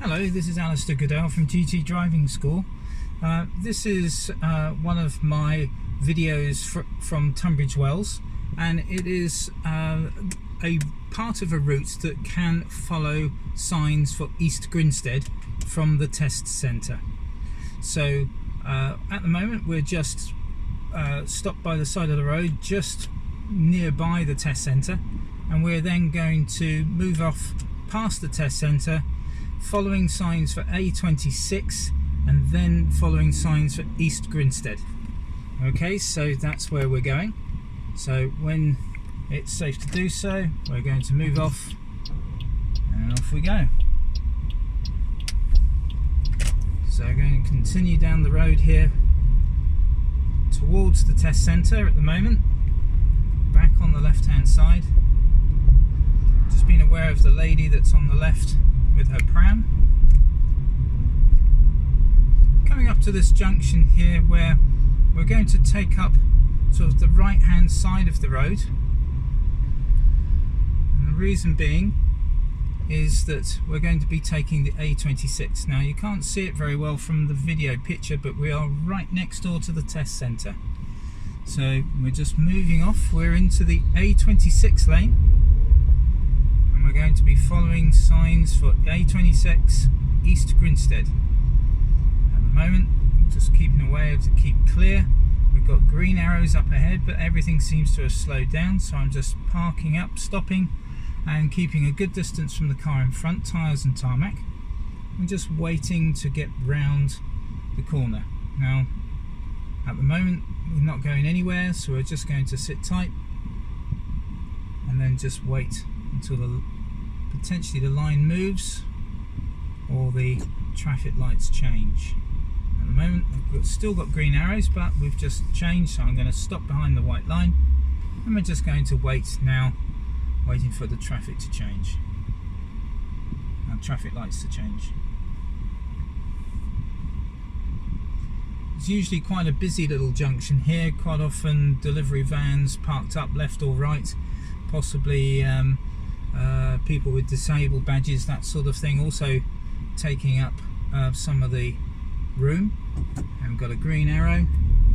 Hello, this is Alistair Goodell from GT Driving School. This is one of my videos from Tunbridge Wells, and it is a part of a route that can follow signs for East Grinstead from the test centre. So at the moment we're just stopped by the side of the road just nearby the test centre, and we're then going to move off past the test centre, following signs for A26 and then following signs for East Grinstead. Okay, so that's where we're going. So when it's safe to do so, we're going to move off, and off we go. So we're going to continue down the road here towards the test centre at the moment, back on the left hand side. Just being aware of the lady that's on the left with her pram. Coming up to this junction here where we're going to take up sort of the right hand side of the road, and the reason being is that we're going to be taking the A26. Now you can't see it very well from the video picture, but we are right next door to the test centre. So we're just moving off, we're into the A26 lane, and we're going to be following signs for A26 East Grinstead. At the moment, just keeping away to keep clear. We've got green arrows up ahead, but everything seems to have slowed down, so I'm just parking up, stopping and keeping a good distance from the car in front, tyres and tarmac, and just waiting to get round the corner. Now at the moment we're not going anywhere, so we're just going to sit tight and then just wait until potentially the line moves or the traffic lights change. At the moment we've still got green arrows, but we've just changed, so I'm going to stop behind the white line, and we're just going to wait now, waiting for the traffic to change, traffic lights to change. It's usually quite a busy little junction here, quite often delivery vans parked up left or right, possibly people with disabled badges, that sort of thing, also taking up some of the room. And we've got a green arrow,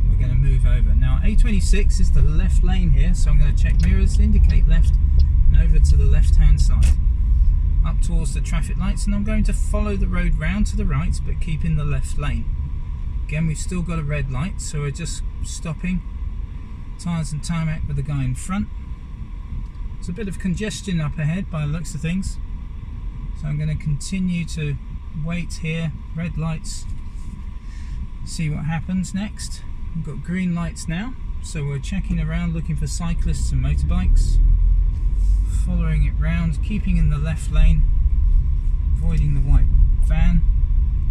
we're going to move over. Now A26 is the left lane here, so I'm going to check mirrors, indicate left, and over to the left hand side, up towards the traffic lights, and I'm going to follow the road round to the right, but keep in the left lane. Again, we've still got a red light, so we're just stopping, tyres and tarmac with the guy in front. There's a bit of congestion up ahead by the looks of things, so I'm going to continue to wait here, red lights, see what happens next. We've got green lights now, so we're checking around looking for cyclists and motorbikes, following it round, keeping in the left lane, avoiding the white van.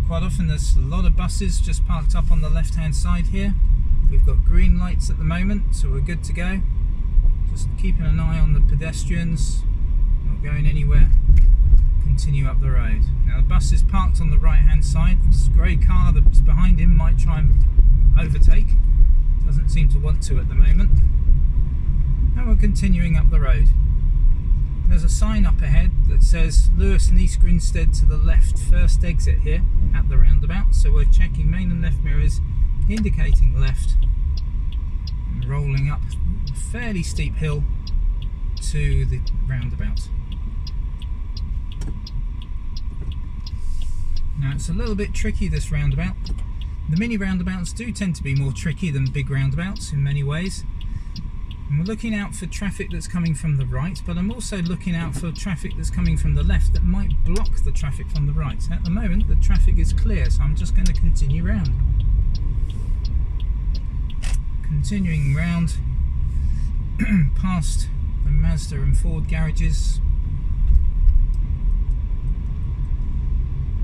Quite often there's a lot of buses just parked up on the left hand side here. We've got green lights at the moment, so we're good to go. Just keeping an eye on the pedestrians, not going anywhere. Continue up the road. Now the bus is parked on the right hand side. This grey car that's behind him might try and overtake. Doesn't seem to want to at the moment. And we're continuing up the road. There's a sign up ahead that says Lewis and East Grinstead to the left, first exit here at the roundabout. So we're checking main and left mirrors, indicating left, and rolling up a fairly steep hill to the roundabout. Now it's a little bit tricky, this roundabout. The mini roundabouts do tend to be more tricky than big roundabouts in many ways. And we're looking out for traffic that's coming from the right, but I'm also looking out for traffic that's coming from the left that might block the traffic from the right. At the moment the traffic is clear, so I'm just going to continue round. Continuing round past the Mazda and Ford garages,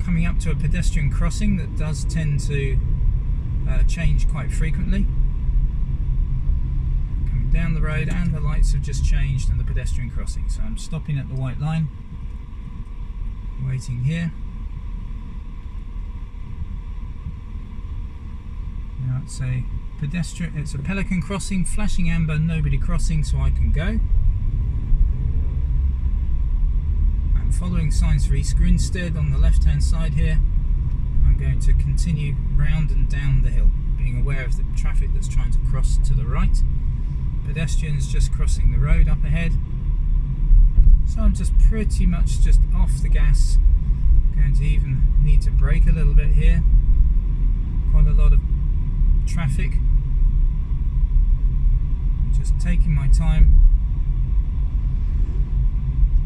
coming up to a pedestrian crossing that does tend to change quite frequently. Coming down the road, and the lights have just changed and the pedestrian crossing, so I'm stopping at the white line, waiting here. Now it's a pedestrian, it's a pelican crossing, flashing amber, nobody crossing, so I can go. following signs for East Grinstead on the left hand side here. I'm going to continue round and down the hill, being aware of the traffic that's trying to cross to the right. Pedestrians just crossing the road up ahead. So I'm just pretty much just off the gas. Going to even need to brake a little bit here. Quite a lot of traffic. Just taking my time.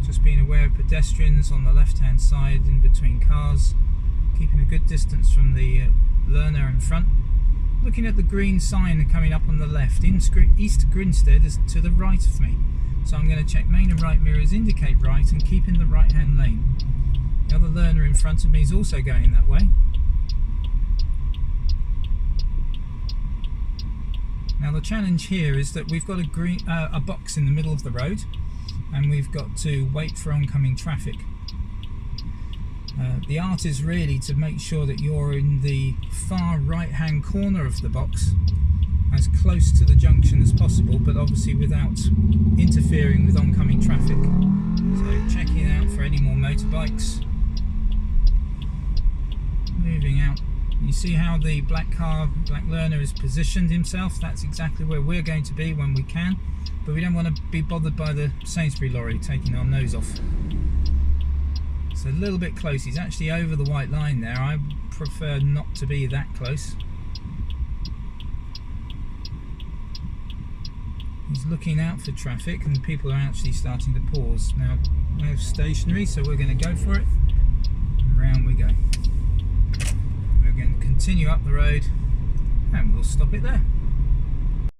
Just being aware of pedestrians on the left hand side in between cars. Keeping a good distance from the learner in front. Looking at the green sign coming up on the left. East Grinstead is to the right of me. So I'm going to check main and right mirrors, indicate right, and keep in the right hand lane. The other learner in front of me is also going that way. Now the challenge here is that we've got a box in the middle of the road, and we've got to wait for oncoming traffic. The art is really to make sure that you're in the far right hand corner of the box, as close to the junction as possible, but obviously without interfering with oncoming traffic. So checking out for any more motorbikes. Moving out. You see how the black learner has positioned himself? That's exactly where we're going to be when we can, but we don't want to be bothered by the Sainsbury lorry taking our nose off. It's a little bit close. He's actually over the white line there. I prefer not to be that close. He's looking out for traffic, and people are actually starting to pause. Now we're stationary, so we're going to go for it, and round we go. We're going to continue up the road, and we'll stop it there.